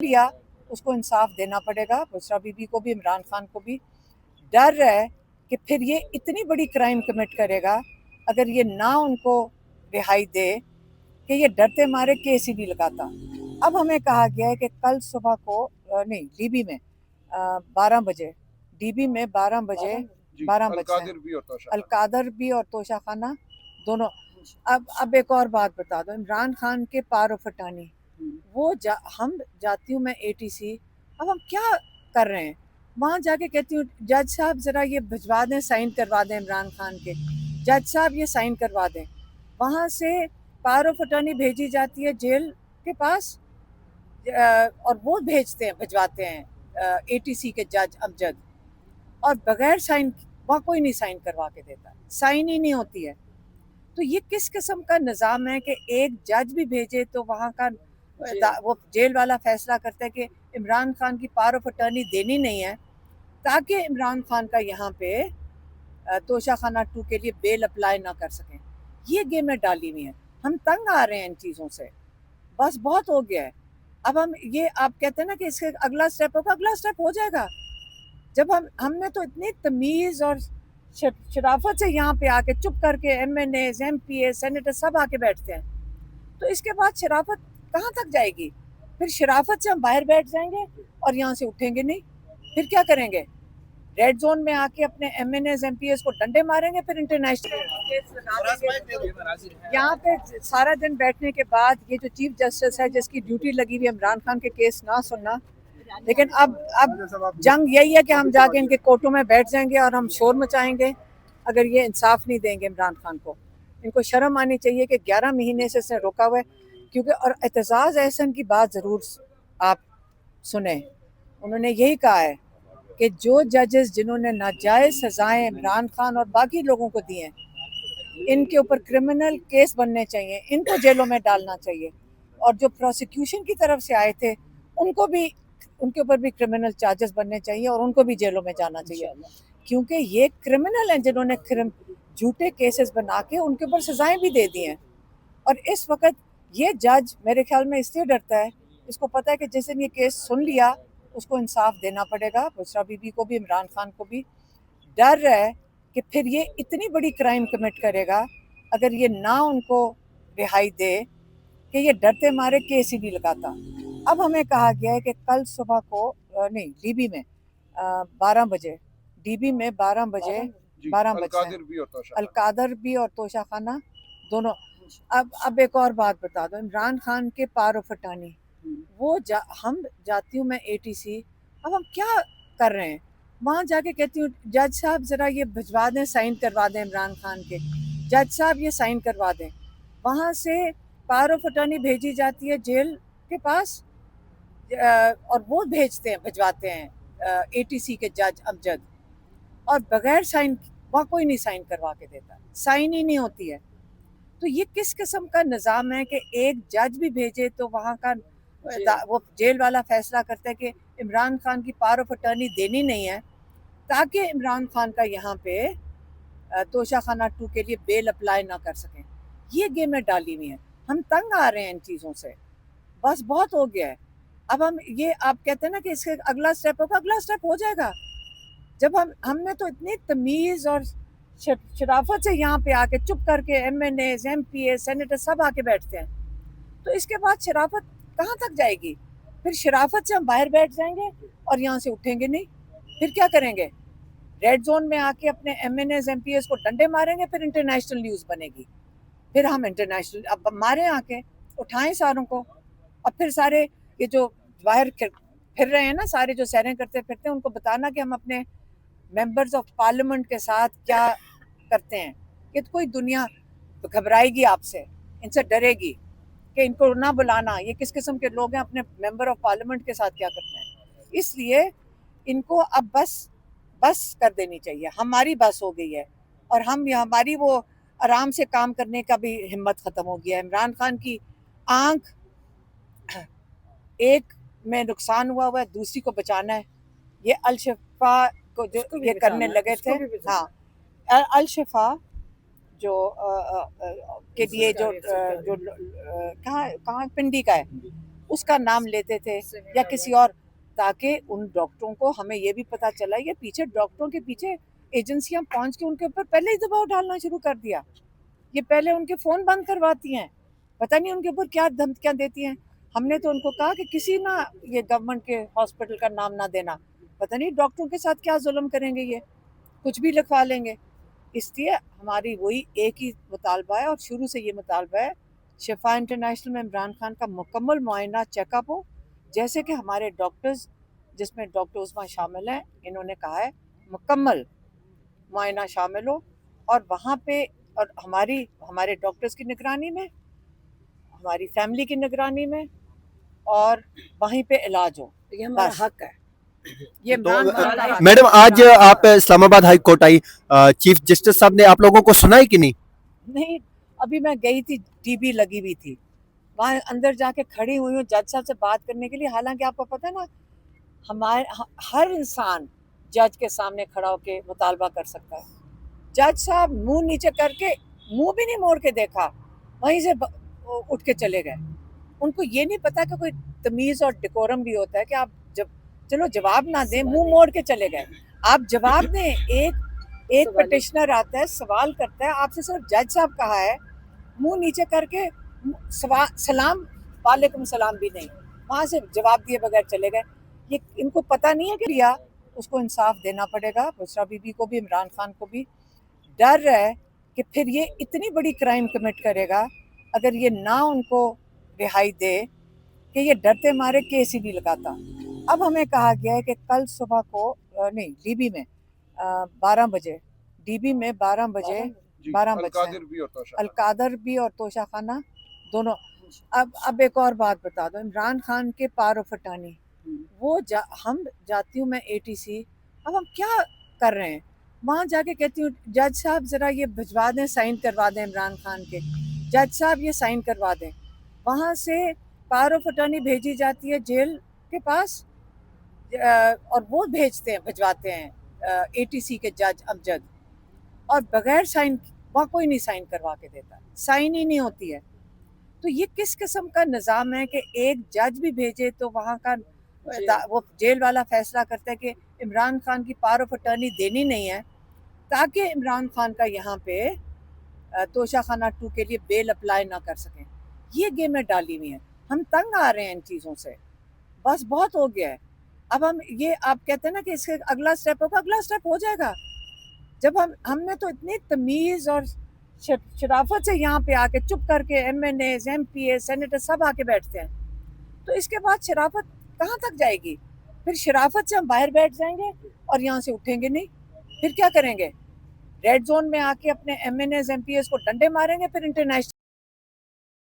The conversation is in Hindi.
लिया उसको इंसाफ देना पड़ेगा, बुशरा बीबी को भी, इमरान खान को भी। डर है कि फिर ये इतनी बड़ी क्राइम कमिट करेगा अगर ये ना उनको रिहाई दे कि ये डरते मारे केस ही नहीं लगाता। अब हमें कहा गया है कि कल सुबह को नहीं, डीबी में 12 बजे, डीबी में 12 बजे, 12 बजे अलकादर भी और तोशा खाना दोनों। अब एक और बात बता दो, इमरान खान के पारो फटानी वो हम जाती हूँ मैं एटीसी। अब हम क्या कर रहे हैं, वहाँ जाके कहती हूँ जज साहब ज़रा ये भिजवा दें, साइन करवा दें इमरान खान के, जज साहब ये साइन करवा दें। वहाँ से पावर ऑफ अटर्नी भेजी जाती है जेल के पास, और वो भेजते हैं, भिजवाते हैं एटीसी के जज अमजद, और बगैर साइन वहाँ कोई नहीं साइन करवा के देता, साइन ही नहीं होती है। तो ये किस किस्म का निज़ाम है कि एक जज भी भेजे तो वहाँ का वो जेल वाला फैसला करता है कि इमरान खान की पावर ऑफ अटर्नी देनी नहीं है ताकि इमरान खान का यहाँ पे तोशा खाना 2 के लिए बेल अप्लाई ना कर सकें। ये गेमें डाली हुई हैं, हम तंग आ रहे हैं इन चीज़ों से, बस बहुत हो गया है। अब हम ये आप कहते हैं ना कि इसके अगला स्टेप होगा, अगला स्टेप हो जाएगा जब हमने तो इतनी तमीज़ और शराफत से यहाँ पे आके चुप करके MNA, MP सेनेटर सब आके बैठते हैं, तो इसके बाद शराफत कहाँ तक जाएगी? फिर शराफत से हम बाहर बैठ जाएंगे और यहाँ से उठेंगे नहीं, फिर क्या करेंगे? रेड जोन में आके अपने MNAs MPs को डंडे मारेंगे, फिर इंटरनेशनल केस लगा देंगे। यहाँ पे सारा दिन बैठने के बाद ये जो चीफ जस्टिस है जिसकी ड्यूटी लगी हुई इमरान खान के केस ना सुनना, लेकिन अब जंग यही है कि हम जाके इनके कोर्टों में बैठ जाएंगे और हम शोर मचाएंगे अगर ये इंसाफ नहीं देंगे इमरान खान को। इनको शर्म आनी चाहिए कि 11 महीने से इसने रोका हुआ है। क्योंकि और एतजाज़ एहसन की बात ज़रूर आप सुने, उन्होंने यही कहा है कि जो जजेस जिन्होंने नाजायज़ सजाएं इमरान खान और बाकी लोगों को दी हैं, इनके ऊपर क्रिमिनल केस बनने चाहिए, इनको जेलों में डालना चाहिए, और जो प्रोसिक्यूशन की तरफ से आए थे उनको भी, उनके ऊपर भी क्रिमिनल चार्जेस बनने चाहिए और उनको भी जेलों में जाना चाहिए, क्योंकि ये क्रिमिनल हैं जिन्होंने झूठे केसेस बना के उनके ऊपर सजाएं भी दे दी हैं। और इस वक्त ये जज मेरे ख्याल में इसलिए डरता है, इसको पता है कि जिस दिन ये केस सुन लिया उसको इंसाफ देना पड़ेगा, बुशरा बीबी को भी, इमरान खान को भी। डर है कि फिर ये इतनी बड़ी क्राइम कमिट करेगा अगर ये ना उनको रिहाई दे कि ये डरते मारे केस ही नहीं लगाता। अब हमें कहा गया है कि कल सुबह को नहीं, डीबी में 12 बजे, डीबी में 12 बजे, 12 बजे अलकादर भी और तोशा खाना दोनों। अब एक और बात बता दो, इमरान खान के पारो फटानी वो हम जाती हूँ मैं एटीसी। अब हम क्या कर रहे हैं, वहाँ जाके कहती हूँ जज साहब ज़रा ये भिजवा दें, साइन करवा दें इमरान खान के, जज साहब ये साइन करवा दें। वहाँ से पावर ऑफ अटर्नी भेजी जाती है जेल के पास, और वो भेजते हैं, भिजवाते हैं एटीसी के जज अमजद, और बगैर साइन वहाँ कोई नहीं साइन करवा के देता, साइन ही नहीं होती है। तो ये किस किस्म का निज़ाम है कि एक जज भी भेजे तो वहाँ का वो जेल वाला फैसला करता है कि इमरान खान की पावर ऑफ अटर्नी देनी नहीं है ताकि इमरान खान का यहाँ पे तोशा खाना 2 के लिए बेल अप्लाई ना कर सकें। ये गेमें डाली हुई हैं, हम तंग आ रहे हैं इन चीज़ों से, बस बहुत हो गया है। अब हम ये आप कहते हैं ना कि इसके अगला स्टेप होगा, अगला स्टेप हो जाएगा जब हमने तो इतनी तमीज़ और शराफत से यहाँ पे आके चुप करके MNAs MPs सेनेटर सब आके बैठते हैं, तो इसके बाद शराफत कहाँ तक जाएगी? फिर शराफत से हम बाहर बैठ जाएंगे और यहाँ से उठेंगे नहीं, फिर क्या करेंगे? रेड जोन में आके अपने MNAs MPs को डंडे मारेंगे, फिर इंटरनेशनल न्यूज़ बनेगी, फिर हम इंटरनेशनल अब मारे आके उठाएं सारों को, और फिर सारे ये जो बाहर फिर रहे हैं ना, सारे जो सैरें करते फिरते हैं, उनको बताना कि हम अपने मेंबर्स ऑफ पार्लियामेंट के साथ क्या करते हैं। कि कोई दुनिया घबराएगी आपसे, इनसे डरेगी कि इनको ना बुलाना, ये किस किस्म के लोग हैं, अपने मेंबर ऑफ पार्लियामेंट के साथ क्या करते हैं। इसलिए इनको अब बस बस कर देनी चाहिए, हमारी बस हो गई है, और हमारी वो आराम से काम करने का भी हिम्मत ख़त्म हो गया है। इमरान खान की आंख एक में नुकसान हुआ है, दूसरी को बचाना है। ये अलशफा को जो ये करने लगे थे, हाँ, अलशफा जो के लिए जो कहाँ कहाँ पिंडी का है, उसका नाम लेते थे या किसी और, ताकि उन डॉक्टरों को, हमें ये भी पता चला ये पीछे डॉक्टरों के पीछे एजेंसियां पहुंच के उनके ऊपर पहले ही दबाव डालना शुरू कर दिया। ये पहले उनके फोन बंद करवाती हैं, पता नहीं उनके ऊपर क्या धमकियां देती हैं। हमने तो उनको कहा कि किसी ना ये गवर्नमेंट के हॉस्पिटल का नाम ना देना, पता नहीं डॉक्टरों के साथ क्या जुल्म करेंगे, ये कुछ भी लिखवा लेंगे। इसलिए हमारी वही एक ही मुतालबा है और शुरू से ये मुतालबा है, शिफा इंटरनेशनल में इमरान खान का मुकम्मल मुआयना चेकअप हो, जैसे कि हमारे डॉक्टर्स, जिसमें डॉक्टर उस्मा शामिल हैं, इन्होंने कहा है मुकम्मल मुआयना शामिल हो और वहाँ पे और हमारे डॉक्टर्स की निगरानी में, हमारी फैमिली की निगरानी में और वहीं पे इलाज हो। ये हमारा हक है। ये इमरान खान का हक है। मैडम आज आप इस्लामाबाद हाई कोर्ट आई, चीफ जस्टिस साहब ने आप लोगों को सुना है कि नहीं? नहीं, अभी मैं गई थी, टीबी लगी हुई थी, वहाँ अंदर जाके खड़ी हुई हूँ जज साहब से बात करने के लिए। हालांकि आपको पता है ना, हमारे हर इंसान जज के सामने खड़ा होकर मुतालबा कर सकता है। जज साहब मुंह नीचे करके, मुंह भी नहीं मोड़ के देखा, वहीं से उठ के चले गए। उनको ये नहीं पता कि कोई तमीज और डेकोरम भी होता है कि आप जब चलो जवाब ना दें, मुंह मोड़ के चले गए। आप जवाब दें। एक पिटिशनर आता है, सवाल करता है आपसे, सिर्फ जज साहब कहा है मुंह नीचे करके सलाम, वालेकुम सलाम भी नहीं, वहां से जवाब दिए बगैर चले गए। ये इनको पता नहीं है कि रिया उसको इंसाफ देना पड़ेगा, बुशरा बीबी को भी, इमरान खान को भी। डर है कि फिर ये इतनी बड़ी क्राइम कमिट करेगा अगर ये ना उनको रिहाई दे, कि ये डरते मारे केस ही नहीं लगाता। अब हमें कहा गया है कि कल सुबह को नहीं, डीबी में 12 बजे, डीबी में 12 बजे, 12 बजे अलकादर भी और तोशा खाना दोनों। अब एक और बात बता दो, इमरान खान के पारो फटानी, वो हम जाती हूँ मैं एटीसी, अब हम क्या कर रहे हैं, वहाँ जाके कहती हूँ जज साहब ज़रा ये भिजवा दें, साइन करवा दें इमरान खान के, जज साहब ये साइन करवा दें। वहाँ से पावर ऑफ अटर्नी भेजी जाती है जेल के पास और वो भेजते हैं, भिजवाते हैं एटीसी के जज अमजद, और बगैर साइन, वहाँ कोई नहीं साइन करवा के देता, साइन ही नहीं होती है। तो ये किस किस्म का निज़ाम है कि एक जज भी भेजे तो वहाँ का वो जेल वाला फैसला करता है कि इमरान खान की पावर ऑफ अटर्नी देनी नहीं है, ताकि इमरान खान का यहाँ पे तोशा खाना 2 के लिए बेल अप्लाई ना कर सकें। ये गेमें डाली हुई हैं, हम तंग आ रहे हैं इन चीज़ों से, बस बहुत हो गया है। अब हम ये आप कहते हैं ना कि इसके अगला स्टेप होगा, अगला स्टेप हो जाएगा जब हमने तो इतनी तमीज़ और शराफत से यहाँ पे आके चुप करके MNAs, MPA, सेनेटर सब आके बैठते हैं, तो इसके बाद शराफत कहाँ तक जाएगी? फिर शराफत से हम बाहर बैठ जाएंगे और यहाँ से उठेंगे नहीं, फिर क्या करेंगे? रेड जोन में आके अपने MNAs, MPAs को डंडे मारेंगे, फिर इंटरनेशनल